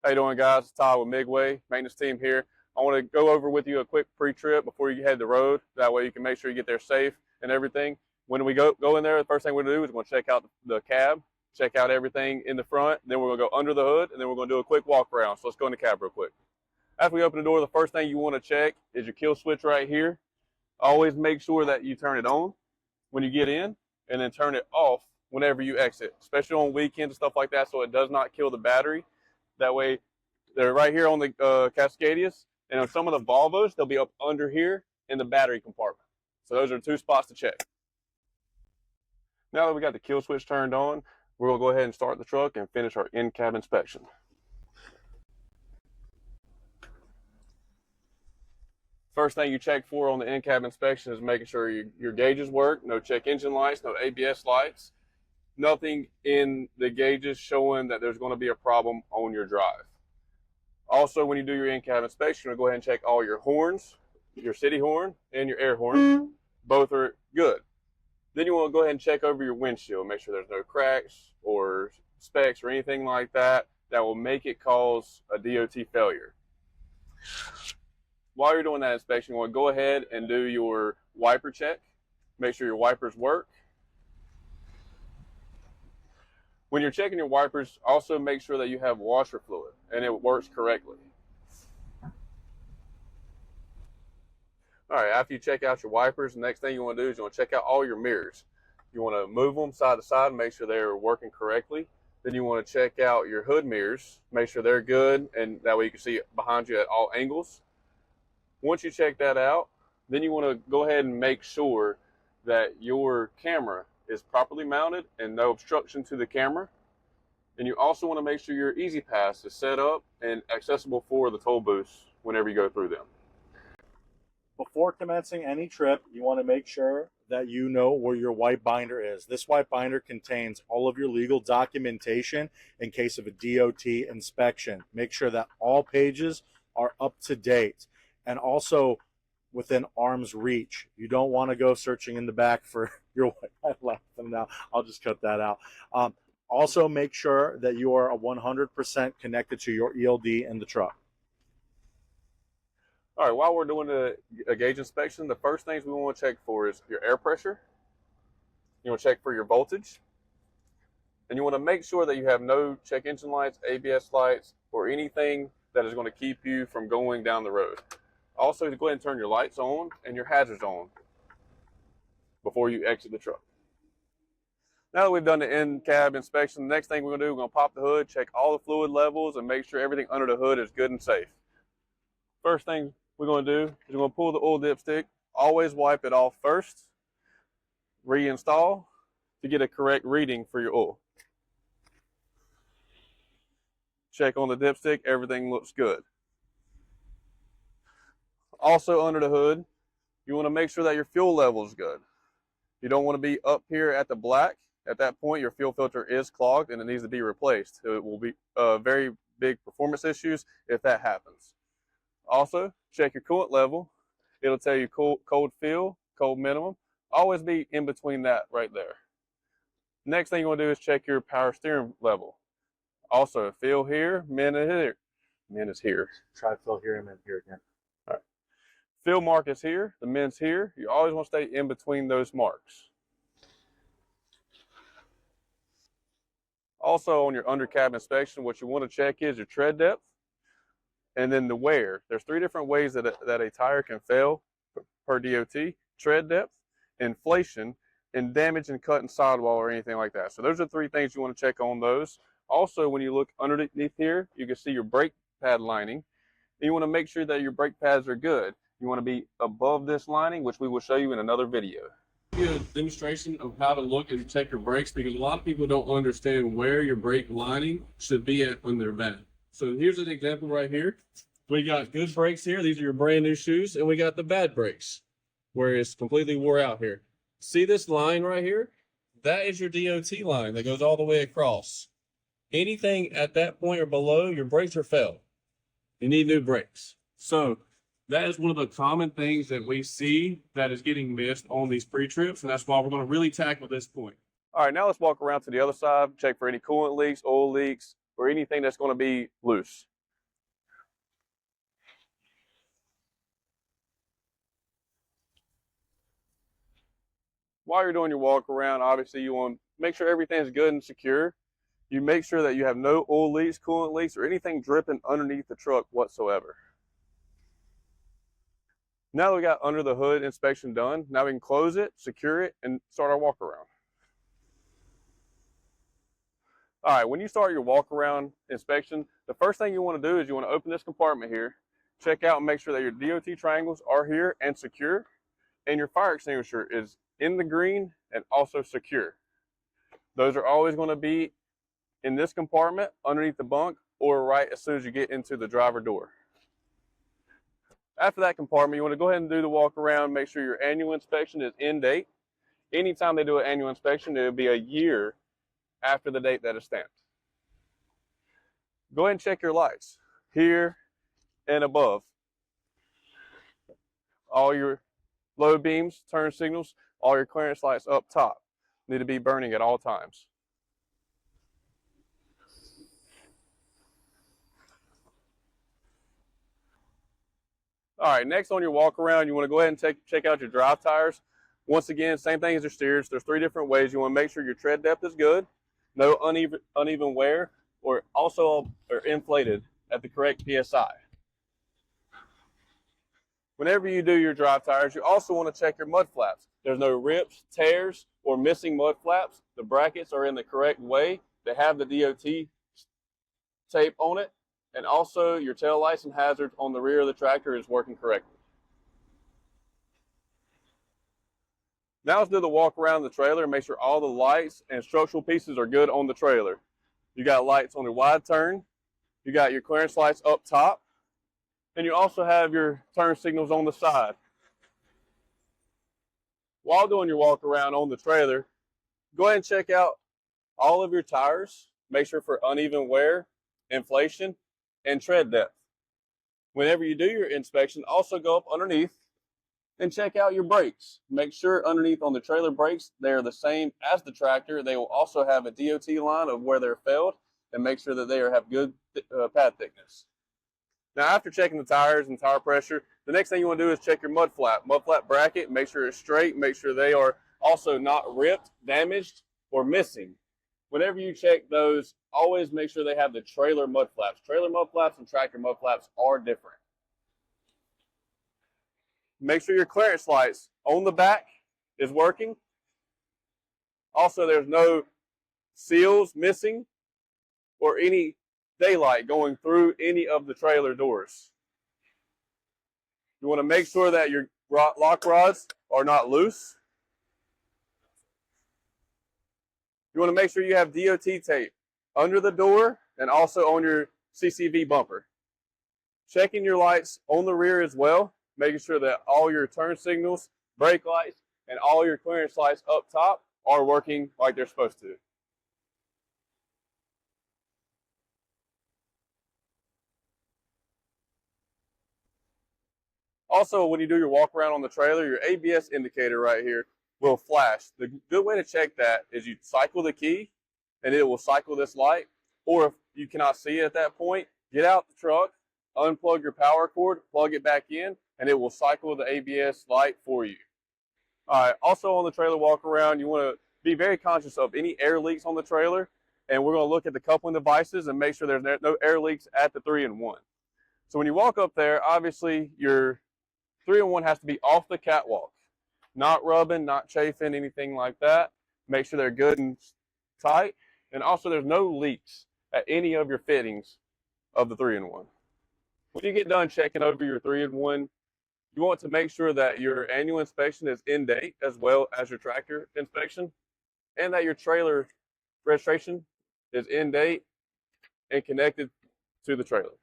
How you doing, guys? It's Todd with Midway, maintenance team here. I want to go over with you a quick pre-trip before you head the road. That way you can make sure you get there safe and everything. When we go in there, the first thing we're going to do is we're going to check out the cab, check out everything in the front. Then we're going to go under the hood, and then we're going to do a quick walk around. So let's go in the cab real quick. After we open the door, the first thing you want to check is your kill switch right here. Always make sure that you turn it on when you get in, and then turn it off whenever you exit, especially on weekends and stuff like that, so it does not kill the battery. That way, they're right here on the Cascadias, and on some of the Volvos, they'll be up under here in the battery compartment. So those are two spots to check. Now that we got the kill switch turned on, we're going to go ahead and start the truck and finish our in-cab inspection. First thing you check for on the in-cab inspection is making sure your gauges work, no check engine lights, no ABS lights, nothing in the gauges showing that there's going to be a problem on your drive. Also, when you do your in-cab inspection, you'll go ahead and check all your horns, your city horn and your air horn. Both are good. Then you want to go ahead and check over your windshield, make sure there's no cracks or specks or anything like that that will make it cause a DOT failure. While you're doing that inspection, you want to go ahead and do your wiper check. Make sure your wipers work. When you're checking your wipers, also make sure that you have washer fluid and it works correctly. All right, after you check out your wipers, the next thing you want to do is you want to check out all your mirrors. You want to move them side to side and make sure they're working correctly. Then you want to check out your hood mirrors, make sure they're good, and that way you can see behind you at all angles. Once you check that out, then you want to go ahead and make sure that your camera is properly mounted and no obstruction to the camera. And you also want to make sure your Easy Pass is set up and accessible for the toll booths whenever you go through them. Before commencing any trip, you want to make sure that you know where your white binder is. This white binder contains all of your legal documentation in case of a DOT inspection. Make sure that all pages are up to date and also within arm's reach. You don't want to go searching in the back for your white. I left them now. I'll just cut that out. Also, make sure that you are 100% connected to your ELD in the truck. All right, while we're doing a gauge inspection, the first things we want to check for is your air pressure. You want to check for your voltage. And you want to make sure that you have no check engine lights, ABS lights, or anything that is going to keep you from going down the road. Also, to go ahead and turn your lights on and your hazards on before you exit the truck. Now that we've done the in-cab inspection, the next thing we're going to do, we're going to pop the hood, check all the fluid levels, and make sure everything under the hood is good and safe. First thing we're going to do is we're going to pull the oil dipstick. Always wipe it off first. Reinstall to get a correct reading for your oil. Check on the dipstick, everything looks good. Also under the hood, you want to make sure that your fuel level is good. You don't want to be up here at the black. At that point, your fuel filter is clogged and it needs to be replaced. It will be very big performance issues if that happens. Also, check your coolant level. It'll tell you cold fill, cold minimum. Always be in between that right there. Next thing you want to do is check your power steering level. Also, fill here, min is here. Min is here. Try fill here and then here again. All right. Fill mark is here, the min's here. You always want to stay in between those marks. Also, on your under cab inspection, what you want to check is your tread depth and then the wear. There's three different ways that a tire can fail per DOT: tread depth, inflation, and damage and cut in sidewall or anything like that. So those are three things you want to check on those. Also, when you look underneath here, you can see your brake pad lining. And you want to make sure that your brake pads are good. You want to be above this lining, which we will show you in another video. A demonstration of how to look and check your brakes, because a lot of people don't understand where your brake lining should be at when they're bad. So here's an example right here. We got good brakes here. These are your brand new shoes, and we got the bad brakes where it's completely wore out here. See this line right here? That is your DOT line that goes all the way across. Anything at that point or below, your brakes are failed. You need new brakes. So that is one of the common things that we see that is getting missed on these pre-trips, and that's why we're going to really tackle this point. All right, now let's walk around to the other side, check for any coolant leaks, oil leaks, or anything that's going to be loose. while you're doing your walk around, obviously you want to make sure everything's good and secure. You make sure that you have no oil leaks, coolant leaks, or anything dripping underneath the truck whatsoever. Now that we got under the hood inspection done, now we can close it, secure it, and start our walk around. All right, when you start your walk around inspection, the first thing you want to do is you want to open this compartment here, check out and make sure that your DOT triangles are here and secure, and your fire extinguisher is in the green and also secure. Those are always going to be in this compartment, underneath the bunk, or right as soon as you get into the driver door. After that compartment, you want to go ahead and do the walk around, make sure your annual inspection is in date. Anytime they do an annual inspection, it will be a year after the date that is stamped. Go ahead and check your lights here and above. All your low beams, turn signals, all your clearance lights up top need to be burning at all times. All right, next on your walk around, you want to go ahead and check out your drive tires. Once again, same thing as your steers. There's 3 different ways. You want to make sure your tread depth is good, no uneven wear, or also are inflated at the correct PSI. Whenever you do your drive tires, you also want to check your mud flaps. There's no rips, tears, or missing mud flaps. The brackets are in the correct way. They have the DOT tape on it. And also your tail lights and hazards on the rear of the tractor is working correctly. Now let's do the walk around the trailer and make sure all the lights and structural pieces are good on the trailer. You got lights on your wide turn. You got your clearance lights up top. And you also have your turn signals on the side. While doing your walk around on the trailer, go ahead and check out all of your tires. Make sure for uneven wear, inflation, and tread depth. Whenever you do your inspection, also go up underneath and check out your brakes. Make sure underneath on the trailer brakes, they are the same as the tractor. They will also have a DOT line of where they're failed, and make sure that they have good pad thickness. Now after checking the tires and tire pressure, the next thing you want to do is check your mud flap bracket, make sure it's straight, make sure they are also not ripped, damaged, or missing. Whenever you check those, always make sure they have the trailer mud flaps. Trailer mud flaps and tractor mud flaps are different. Make sure your clearance lights on the back is working. Also, there's no seals missing or any daylight going through any of the trailer doors. You want to make sure that your lock rods are not loose. You want to make sure you have DOT tape under the door and also on your CCV bumper. Checking your lights on the rear as well, making sure that all your turn signals, brake lights, and all your clearance lights up top are working like they're supposed to. Also, when you do your walk around on the trailer, your ABS indicator right here will flash. The good way to check that is you cycle the key and it will cycle this light. Or if you cannot see it at that point, get out the truck, unplug your power cord, plug it back in, and it will cycle the ABS light for you. All right, also on the trailer walk around, you want to be very conscious of any air leaks on the trailer. And we're going to look at the coupling devices and make sure there's no air leaks at the 3-in-1. So when you walk up there, obviously your 3-in-1 has to be off the catwalk. Not rubbing, not chafing, anything like that. Make sure they're good and tight. And also there's no leaks at any of your fittings of the 3-in-1. When you get done checking over your 3-in-1, you want to make sure that your annual inspection is in date as well as your tractor inspection, and that your trailer registration is in date and connected to the trailer.